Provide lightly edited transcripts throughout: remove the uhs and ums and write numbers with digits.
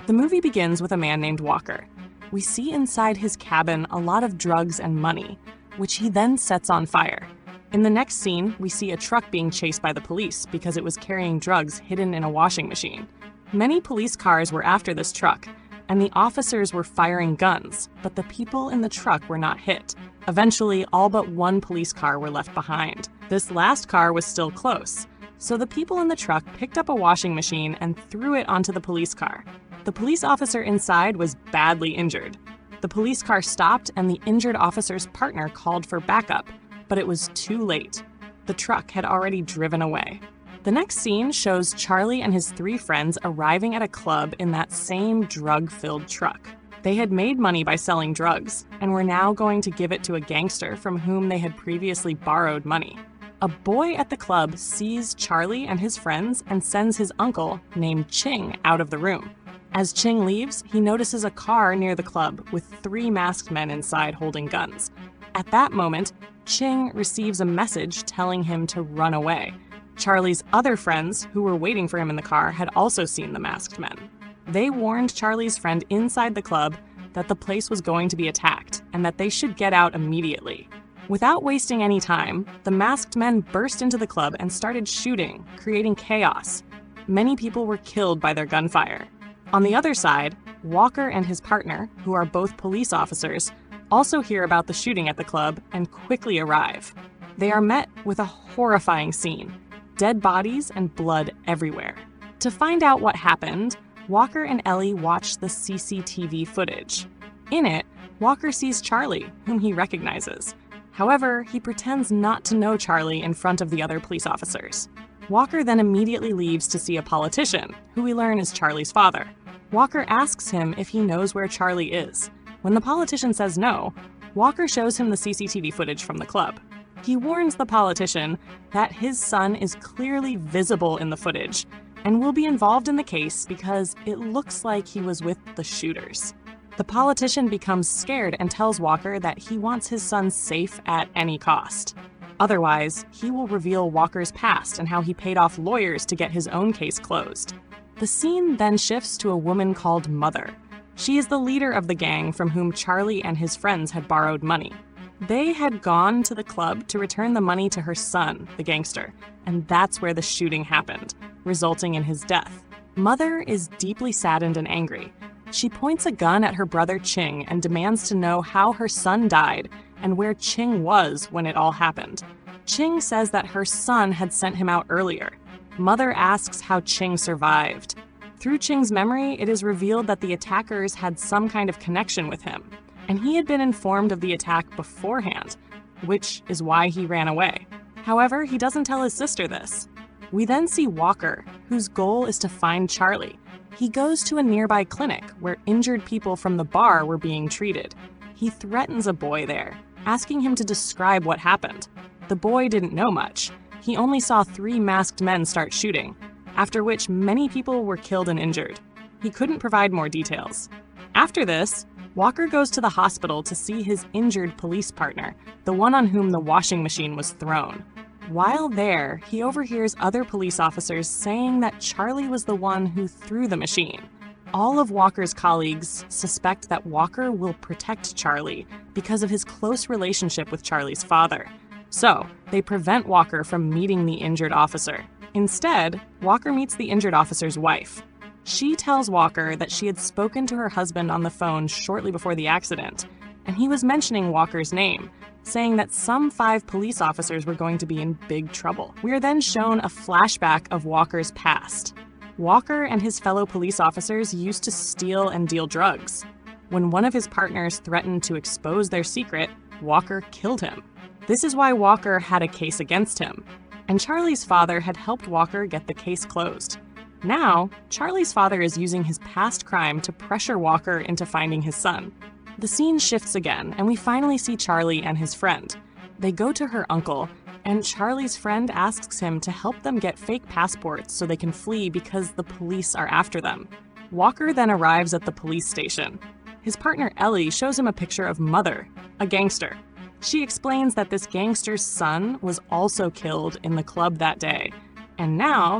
The movie begins with a man named Walker. We see inside his cabin a lot of drugs and money, which he then sets on fire. In the next scene, we see a truck being chased by the police because it was carrying drugs hidden in a washing machine. Many police cars were after this truck, and the officers were firing guns, but the people in the truck were not hit. Eventually, all but one police car were left behind. This last car was still close, so the people in the truck picked up a washing machine and threw it onto the police car. The police officer inside was badly injured. The police car stopped and the injured officer's partner called for backup, but it was too late. The truck had already driven away. The next scene shows Charlie and his 3 friends arriving at a club in that same drug-filled truck. They had made money by selling drugs and were now going to give it to a gangster from whom they had previously borrowed money. A boy at the club sees Charlie and his friends and sends his uncle, named Ching, out of the room. As Ching leaves, he notices a car near the club with 3 masked men inside holding guns. At that moment, Ching receives a message telling him to run away. Charlie's other friends, who were waiting for him in the car, had also seen the masked men. They warned Charlie's friend inside the club that the place was going to be attacked and that they should get out immediately. Without wasting any time, the masked men burst into the club and started shooting, creating chaos. Many people were killed by their gunfire. On the other side, Walker and his partner, who are both police officers, also hear about the shooting at the club and quickly arrive. They are met with a horrifying scene: dead bodies and blood everywhere. To find out what happened, Walker and Ellie watch the CCTV footage. In it, Walker sees Charlie, whom he recognizes. However, he pretends not to know Charlie in front of the other police officers. Walker then immediately leaves to see a politician, who we learn is Charlie's father. Walker asks him if he knows where Charlie is. When the politician says no, Walker shows him the CCTV footage from the club. He warns the politician that his son is clearly visible in the footage and will be involved in the case because it looks like he was with the shooters. The politician becomes scared and tells Walker that he wants his son safe at any cost. Otherwise, he will reveal Walker's past and how he paid off lawyers to get his own case closed. The scene then shifts to a woman called Mother. She is the leader of the gang from whom Charlie and his friends had borrowed money. They had gone to the club to return the money to her son, the gangster, and that's where the shooting happened, resulting in his death. Mother is deeply saddened and angry. She points a gun at her brother Ching and demands to know how her son died and where Ching was when it all happened. Ching says that her son had sent him out earlier. Mother asks how Ching survived. Through Ching's memory, it is revealed that the attackers had some kind of connection with him, and he had been informed of the attack beforehand, which is why he ran away. However, he doesn't tell his sister this. We then see Walker, whose goal is to find Charlie. He goes to a nearby clinic where injured people from the bar were being treated. He threatens a boy there, asking him to describe what happened. The boy didn't know much. He only saw 3 masked men start shooting, after which many people were killed and injured. He couldn't provide more details. After this, Walker goes to the hospital to see his injured police partner, the one on whom the washing machine was thrown. While there, he overhears other police officers saying that Charlie was the one who threw the machine. All of Walker's colleagues suspect that Walker will protect Charlie because of his close relationship with Charlie's father. So, they prevent Walker from meeting the injured officer. Instead, Walker meets the injured officer's wife. She tells Walker that she had spoken to her husband on the phone shortly before the accident, and he was mentioning Walker's name, saying that some 5 police officers were going to be in big trouble. We are then shown a flashback of Walker's past. Walker and his fellow police officers used to steal and deal drugs. When one of his partners threatened to expose their secret, Walker killed him. This is why Walker had a case against him, and Charlie's father had helped Walker get the case closed. Now, Charlie's father is using his past crime to pressure Walker into finding his son. The scene shifts again, and we finally see Charlie and his friend. They go to her uncle, and Charlie's friend asks him to help them get fake passports so they can flee because the police are after them. Walker then arrives at the police station. His partner Ellie shows him a picture of Mother, a gangster. She explains that this gangster's son was also killed in the club that day, and now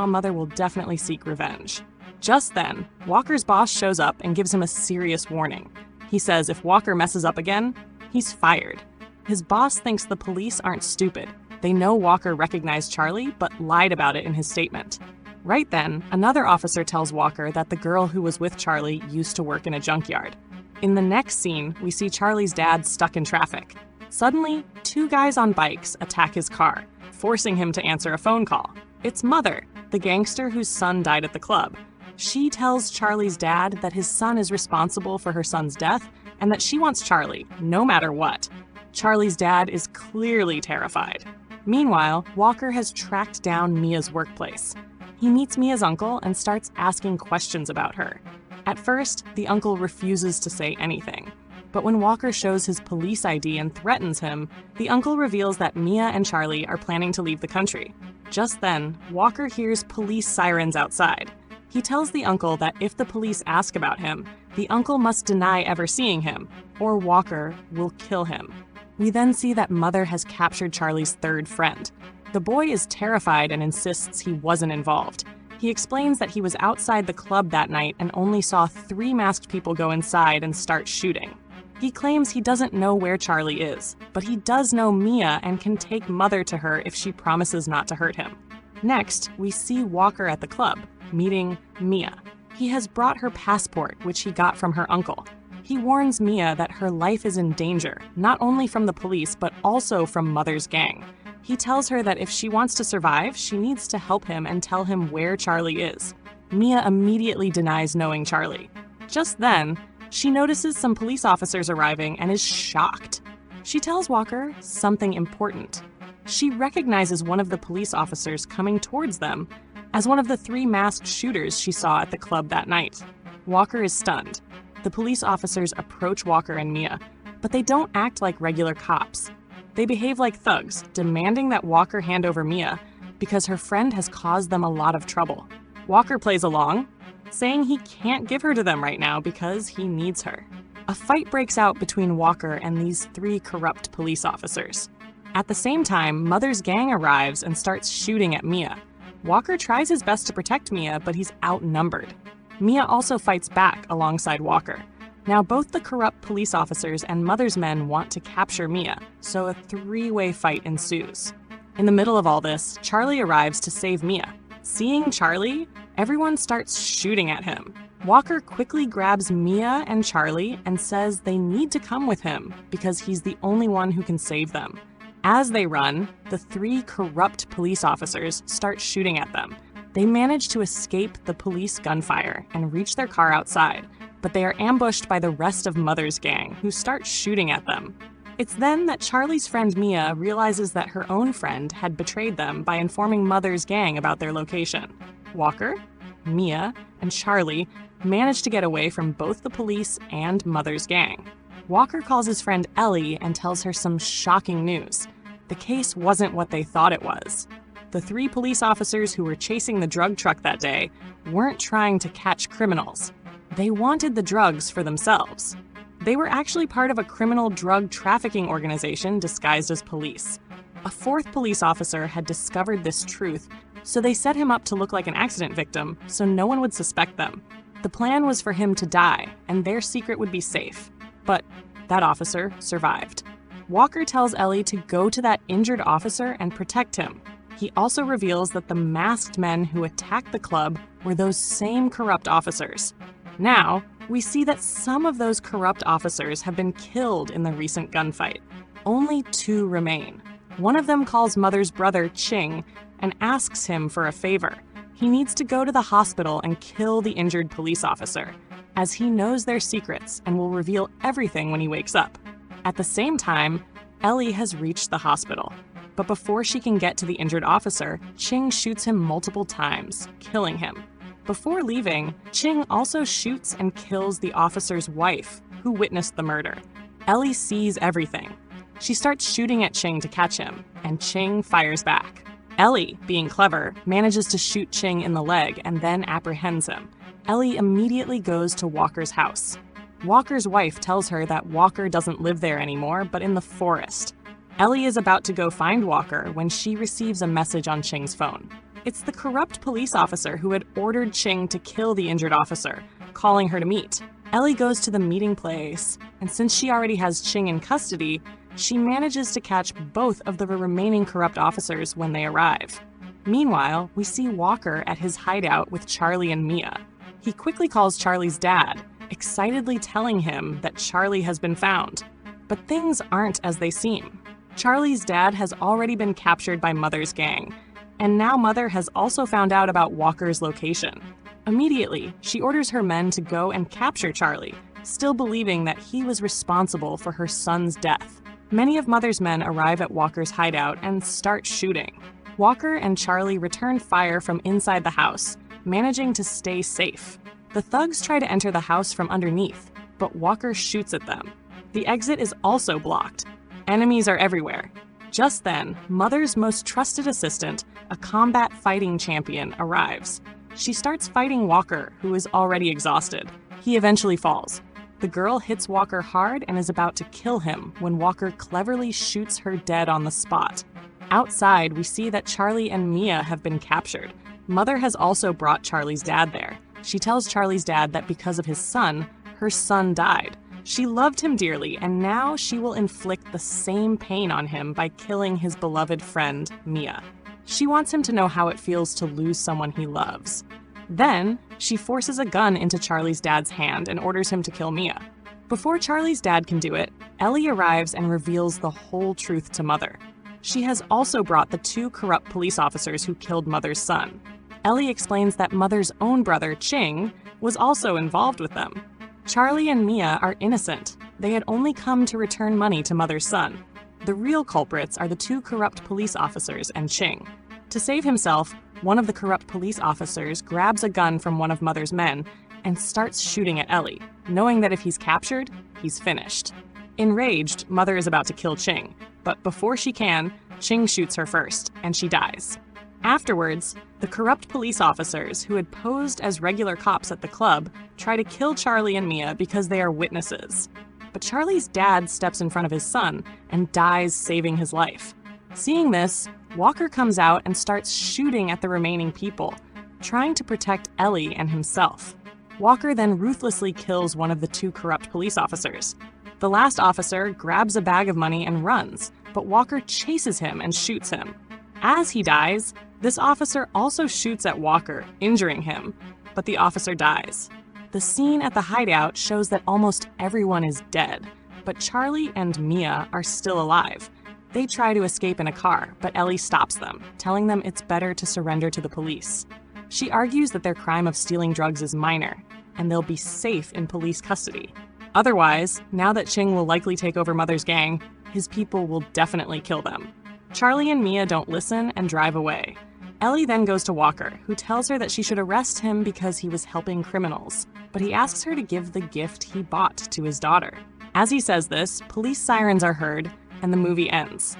Mother will definitely seek revenge. Just then, Walker's boss shows up and gives him a serious warning. He says if Walker messes up again, he's fired. His boss thinks the police aren't stupid. They know Walker recognized Charlie, but lied about it in his statement. Right then, another officer tells Walker that the girl who was with Charlie used to work in a junkyard. In the next scene, we see Charlie's dad stuck in traffic. Suddenly, two guys on bikes attack his car, forcing him to answer a phone call. It's Mother, the gangster whose son died at the club. She tells Charlie's dad that his son is responsible for her son's death and that she wants Charlie, no matter what. Charlie's dad is clearly terrified. Meanwhile, Walker has tracked down Mia's workplace. He meets Mia's uncle and starts asking questions about her. At first, the uncle refuses to say anything. But when Walker shows his police ID and threatens him, the uncle reveals that Mia and Charlie are planning to leave the country. Just then, Walker hears police sirens outside. He tells the uncle that if the police ask about him, the uncle must deny ever seeing him, or Walker will kill him. We then see that Mother has captured Charlie's third friend. The boy is terrified and insists he wasn't involved. He explains that he was outside the club that night and only saw 3 masked people go inside and start shooting. He claims he doesn't know where Charlie is, but he does know Mia and can take Mother to her if she promises not to hurt him. Next, we see Walker at the club, meeting Mia. He has brought her passport, which he got from her uncle. He warns Mia that her life is in danger, not only from the police, but also from Mother's gang. He tells her that if she wants to survive, she needs to help him and tell him where Charlie is. Mia immediately denies knowing Charlie. Just then, she notices some police officers arriving and is shocked. She tells Walker something important. She recognizes one of the police officers coming towards them as one of the 3 masked shooters she saw at the club that night. Walker is stunned. The police officers approach Walker and Mia, but they don't act like regular cops. They behave like thugs, demanding that Walker hand over Mia because her friend has caused them a lot of trouble. Walker plays along, saying he can't give her to them right now because he needs her. A fight breaks out between Walker and these 3 corrupt police officers. At the same time, Mother's gang arrives and starts shooting at Mia. Walker tries his best to protect Mia, but he's outnumbered. Mia also fights back alongside Walker. Now both the corrupt police officers and Mother's men want to capture Mia, so a 3-way fight ensues. In the middle of all this, Charlie arrives to save Mia. Seeing Charlie, everyone starts shooting at him. Walker quickly grabs Mia and Charlie and says they need to come with him because he's the only one who can save them. As they run, the 3 corrupt police officers start shooting at them. They manage to escape the police gunfire and reach their car outside, but they are ambushed by the rest of Mother's gang, who start shooting at them. It's then that Charlie's friend Mia realizes that her own friend had betrayed them by informing Mother's gang about their location. Walker, Mia, and Charlie manage to get away from both the police and Mother's gang. Walker calls his friend Ellie and tells her some shocking news. The case wasn't what they thought it was. The 3 police officers who were chasing the drug truck that day weren't trying to catch criminals. They wanted the drugs for themselves. They were actually part of a criminal drug trafficking organization disguised as police. A 4th police officer had discovered this truth, so they set him up to look like an accident victim so no one would suspect them. The plan was for him to die, and their secret would be safe. But that officer survived. Walker tells Ellie to go to that injured officer and protect him. He also reveals that the masked men who attacked the club were those same corrupt officers. Now, we see that some of those corrupt officers have been killed in the recent gunfight. Only 2 remain. One of them calls Mother's brother Ching and asks him for a favor. He needs to go to the hospital and kill the injured police officer, as he knows their secrets and will reveal everything when he wakes up. At the same time, Ellie has reached the hospital. But before she can get to the injured officer, Ching shoots him multiple times, killing him. Before leaving, Ching also shoots and kills the officer's wife, who witnessed the murder. Ellie sees everything. She starts shooting at Ching to catch him, and Ching fires back. Ellie, being clever, manages to shoot Ching in the leg and then apprehends him. Ellie immediately goes to Walker's house. Walker's wife tells her that Walker doesn't live there anymore, but in the forest. Ellie is about to go find Walker when she receives a message on Ching's phone. It's the corrupt police officer who had ordered Ching to kill the injured officer, calling her to meet. Ellie goes to the meeting place, and since she already has Ching in custody, she manages to catch both of the remaining corrupt officers when they arrive. Meanwhile, we see Walker at his hideout with Charlie and Mia. He quickly calls Charlie's dad, excitedly telling him that Charlie has been found. But things aren't as they seem. Charlie's dad has already been captured by Mother's gang, and now Mother has also found out about Walker's location. Immediately, she orders her men to go and capture Charlie, still believing that he was responsible for her son's death. Many of Mother's men arrive at Walker's hideout and start shooting. Walker and Charlie return fire from inside the house, managing to stay safe. The thugs try to enter the house from underneath, but Walker shoots at them. The exit is also blocked. Enemies are everywhere. Just then, Mother's most trusted assistant, a combat fighting champion, arrives. She starts fighting Walker, who is already exhausted. He eventually falls. The girl hits Walker hard and is about to kill him when Walker cleverly shoots her dead on the spot. Outside, we see that Charlie and Mia have been captured. Mother has also brought Charlie's dad there. She tells Charlie's dad that because of his son, her son died. She loved him dearly, and now she will inflict the same pain on him by killing his beloved friend, Mia. She wants him to know how it feels to lose someone he loves. Then, she forces a gun into Charlie's dad's hand and orders him to kill Mia. Before Charlie's dad can do it, Ellie arrives and reveals the whole truth to Mother. She has also brought the two corrupt police officers who killed Mother's son. Ellie explains that Mother's own brother, Ching, was also involved with them. Charlie and Mia are innocent. They had only come to return money to Mother's son. The real culprits are the two corrupt police officers and Ching. To save himself, one of the corrupt police officers grabs a gun from one of Mother's men and starts shooting at Ellie, knowing that if he's captured, he's finished. Enraged, Mother is about to kill Ching, but before she can, Ching shoots her first, and she dies. Afterwards, the corrupt police officers who had posed as regular cops at the club try to kill Charlie and Mia because they are witnesses. But Charlie's dad steps in front of his son and dies, saving his life. Seeing this, Walker comes out and starts shooting at the remaining people, trying to protect Ellie and himself. Walker then ruthlessly kills one of the two corrupt police officers. The last officer grabs a bag of money and runs, but Walker chases him and shoots him. As he dies, this officer also shoots at Walker, injuring him, but the officer dies. The scene at the hideout shows that almost everyone is dead, but Charlie and Mia are still alive. They try to escape in a car, but Ellie stops them, telling them it's better to surrender to the police. She argues that their crime of stealing drugs is minor, and they'll be safe in police custody. Otherwise, now that Ching will likely take over Mother's gang, his people will definitely kill them. Charlie and Mia don't listen and drive away. Ellie then goes to Walker, who tells her that she should arrest him because he was helping criminals, but he asks her to give the gift he bought to his daughter. As he says this, police sirens are heard, and the movie ends.